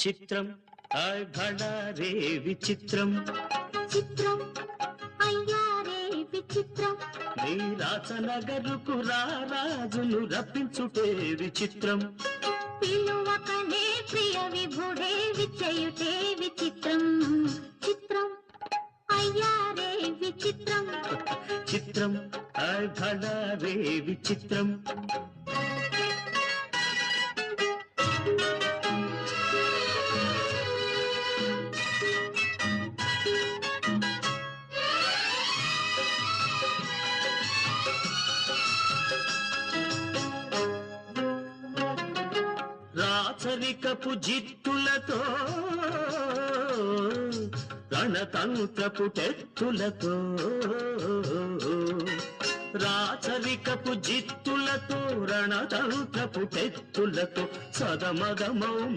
చిత్రం ఆయ్ భళా రే విచిత్రం చిత్రం అయ్యారే విచిత్రం నీ రాచనగరుకు రాజును రప్పించుటే విచిత్రం పిలువకనే ప్రియ విభుడే విచయుటే విచిత్రం చిత్రం అయ్యారే విచిత్రం చిత్రం ఆయ్ భళా రే విచిత్రం రాచరికపు జిత్తులతో రణతంత్రపు టెత్తులతో రాచరికపు జిత్తులతో రణతంత్రపు టెత్తులతో సదమగమౌ